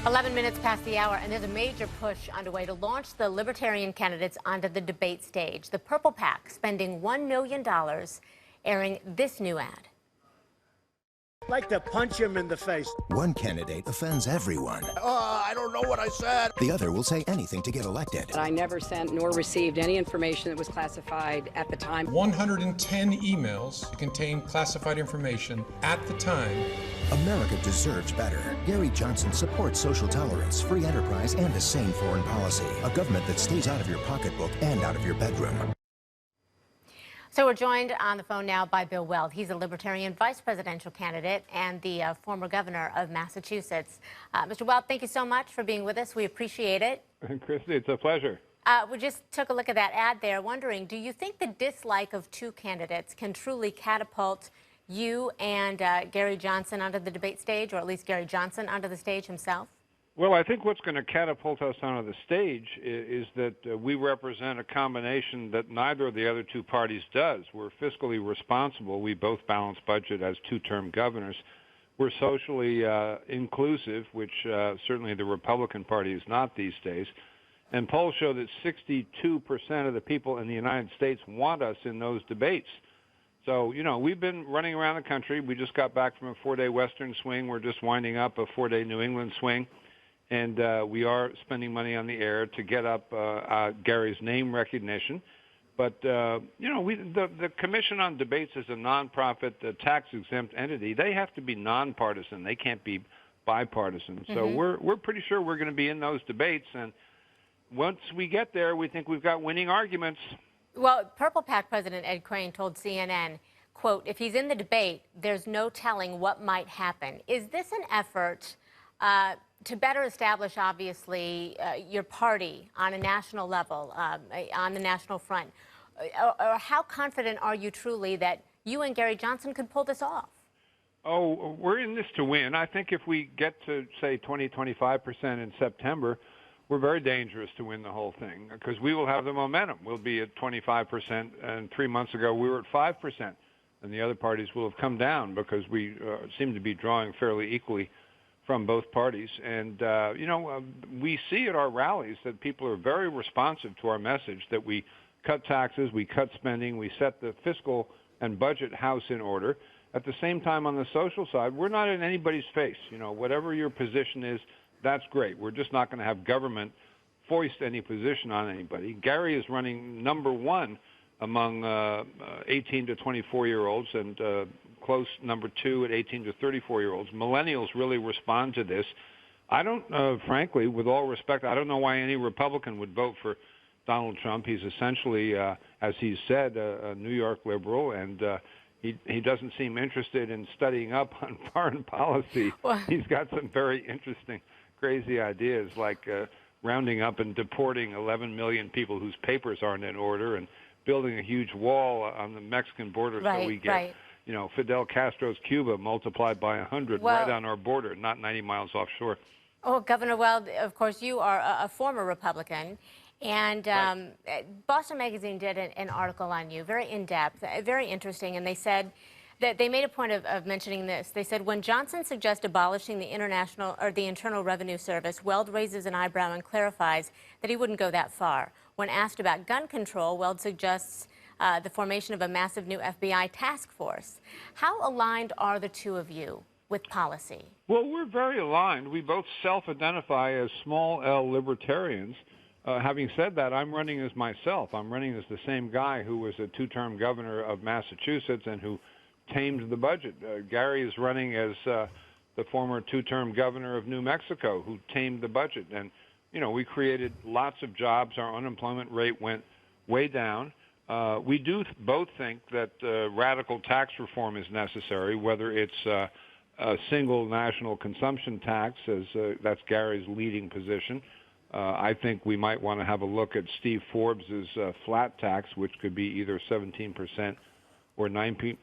11 minutes past the hour, and there's a major push underway to launch the Libertarian candidates onto the debate stage. The Purple PAC spending $1 million airing this new ad. I'd like to punch him in the face. One candidate offends everyone. I don't know what I said. The other will say anything to get elected. I never sent nor received any information that was classified at the time. 110 emails contained classified information at the time. America deserves better. Gary Johnson supports social tolerance, free enterprise, and a sane foreign policy. A government that stays out of your pocketbook and out of your bedroom. So we're joined on the phone now by Bill Weld. He's a Libertarian vice presidential candidate and the former governor of Massachusetts. Mr. Weld, thank you so much for being with us. We appreciate it. Christy, it's a pleasure. We just took a look at that ad there, wondering, do you think the dislike of two candidates can truly catapult you and Gary Johnson onto the debate stage, or at least Gary Johnson onto the stage himself? Well, I think what's going to catapult us onto the stage is that we represent a combination that neither of the other two parties does. We're fiscally responsible. We both balance budget as two-term governors. We're socially inclusive, which certainly the Republican Party is not these days. And polls show that 62% of the people in the United States want us in those debates. So, you know, we've been running around the country. We just got back from a 4-day Western swing. We're just winding up a 4-day New England swing. And we are spending money on the air to get up Gary's name recognition. But, you know, the Commission on Debates is a nonprofit, tax-exempt entity. They have to be nonpartisan. They can't be bipartisan. So we're pretty sure we're going to be in those debates. And once we get there, we think we've got winning arguments. Well, Purple PAC President Ed Crane told CNN, quote, if he's in the debate, there's no telling what might happen. Is this an effort to better establish, obviously, your party on a national level, on the national front? Or how confident are you truly that you and Gary Johnson could pull this off? Oh, we're in this to win. I think if we get to, say, 20-25% in September, we're very dangerous to win the whole thing because we will have the momentum. We'll be at 25%, and 3 months ago we were at 5%, and the other parties will have come down because we seem to be drawing fairly equally from both parties. And, you know, we see at our rallies that people are very responsive to our message that we cut taxes, we cut spending, we set the fiscal and budget house in order. At the same time, on the social side, we're not in anybody's face. You know, whatever your position is, that's great. We're just not going to have government foist any position on anybody. Gary is running number one among 18 to 24-year-olds and close number two at 18 to 34-year-olds. Millennials really respond to this. I don't, frankly, with all respect, I don't know why any Republican would vote for Donald Trump. He's essentially, as he's said, a New York liberal, and he doesn't seem interested in studying up on foreign policy. Well, he's got some very interesting, crazy ideas like rounding up and deporting 11 million people whose papers aren't in order and building a huge wall on the Mexican border so we get, you know, Fidel Castro's Cuba multiplied by 100 right on our border, not 90 miles offshore. Oh, Governor Weld, of course, you are a former Republican. And Boston Magazine did an article on you, very in-depth, very interesting, and they said that they made a point of mentioning this. They said, when Johnson suggests abolishing the Internal Revenue Service, Weld raises an eyebrow and clarifies that he wouldn't go that far. When asked about gun control, Weld suggests the formation of a massive new FBI task force. How aligned are the two of you with policy? Well, we're very aligned. We both self-identify as small L libertarians. Having said that, I'm running as myself. I'm running as the same guy who was a two-term governor of Massachusetts and who tamed the budget. Gary is running as the former two-term governor of New Mexico who tamed the budget. And, you know, we created lots of jobs. Our unemployment rate went way down. We do both think that radical tax reform is necessary, whether it's a single national consumption tax, as that's Gary's leading position. I think we might want to have a look at Steve Forbes' flat tax, which could be either 17% or 19%.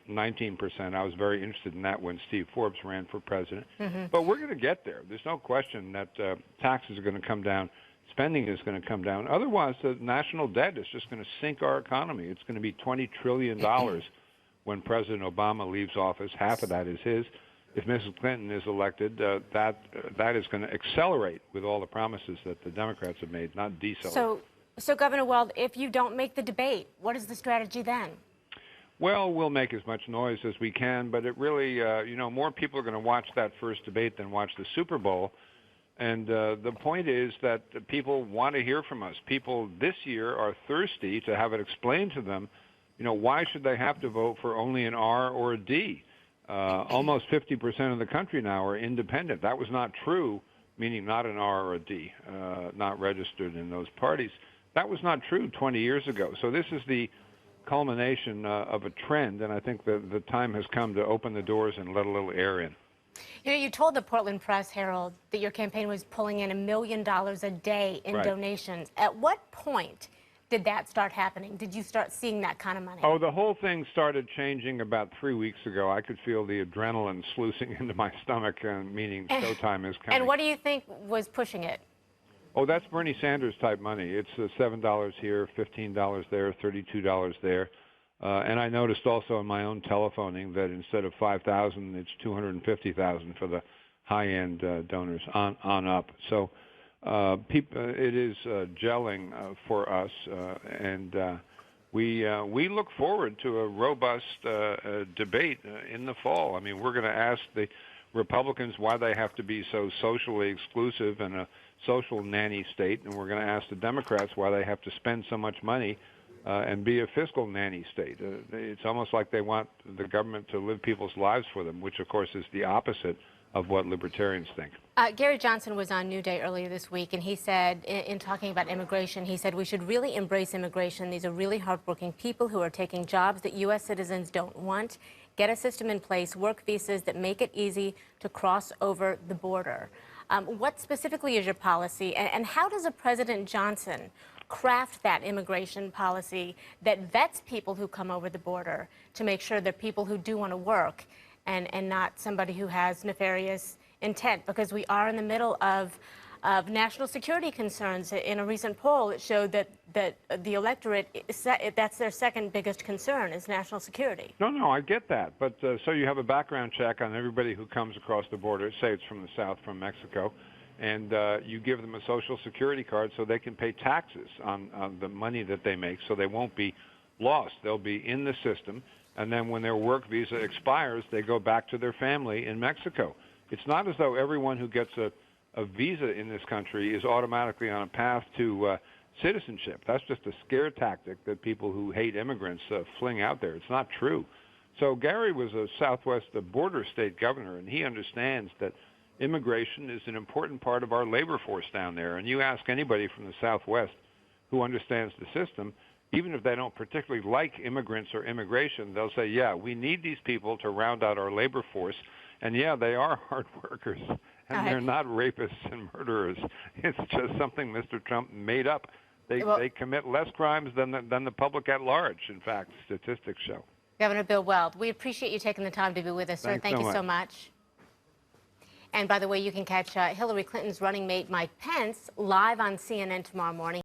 I was very interested in that when Steve Forbes ran for president. But we're going to get there. There's no question that taxes are going to come down. Spending is going to come down. Otherwise, the national debt is just going to sink our economy. It's going to be $20 trillion when President Obama leaves office. Half of that is his. if Mrs. Clinton is elected, that is going to accelerate with all the promises that the Democrats have made, not decelerate. So Governor Weld, if you don't make the debate, what is the strategy then? Well, we'll make as much noise as we can, but it really, more people are going to watch that first debate than watch the Super Bowl. And the point is that people want to hear from us. People this year are thirsty to have it explained to them, why should they have to vote for only an R or a D? Almost 50% of the country now are independent. That was not true, meaning not an R or a D, not registered in those parties. That was not true 20 years ago. So this is the culmination of a trend, and I think the time has come to open the doors and let a little air in. You told the Portland Press Herald that your campaign was pulling in $1 million a day in donations. At what point did that start happening? Did you start seeing that kind of money? Oh, the whole thing started changing about 3 weeks ago. I could feel the adrenaline sluicing into my stomach, meaning showtime is coming. And what do you think was pushing it? Oh, that's Bernie Sanders type money. It's $7 here, $15 there, $32 there. And I noticed also in my own telephoning that instead of 5,000, it's 250,000 for the high-end donors on up. So it is gelling for us, and we look forward to a robust debate in the fall. I mean, we're going to ask the Republicans why they have to be so socially exclusive and a social nanny state, and we're going to ask the Democrats why they have to spend so much money and be a fiscal nanny state. It's almost like they want the government to live people's lives for them, which, of course, is the opposite of what libertarians think. Gary Johnson was on New Day earlier this week, and he said, in talking about immigration, he said we should really embrace immigration. These are really hardworking people who are taking jobs that U.S. citizens don't want. Get a system in place, work visas that make it easy to cross over the border. What specifically is your policy, and how does a President Johnson craft that immigration policy that vets people who come over the border to make sure they're people who do want to work and not somebody who has nefarious intent? Because we are in the middle of national security concerns. In a recent poll, it showed that the electorate, that's their second biggest concern, is national security. No, I get that. But so you have a background check on everybody who comes across the border, say it's from the south, from Mexico, and you give them a Social Security card so they can pay taxes on the money that they make, so they won't be lost. They'll be in the system, and then when their work visa expires, they go back to their family in Mexico. It's not as though everyone who gets a visa in this country is automatically on a path to citizenship. That's just a scare tactic that people who hate immigrants fling out there. It's not true. So Gary was a Southwest border state governor, and he understands that immigration is an important part of our labor force down there. And you ask anybody from the Southwest who understands the system, even if they don't particularly like immigrants or immigration, they'll say, yeah, we need these people to round out our labor force. And yeah, they are hard workers, and they're not rapists and murderers. It's just something Mr. Trump made up. They commit less crimes than the public at large, in fact, statistics show. Governor Bill Weld, we appreciate you taking the time to be with us, sir. Thank you so much. And by the way, you can catch Hillary Clinton's running mate Mike Pence live on CNN tomorrow morning.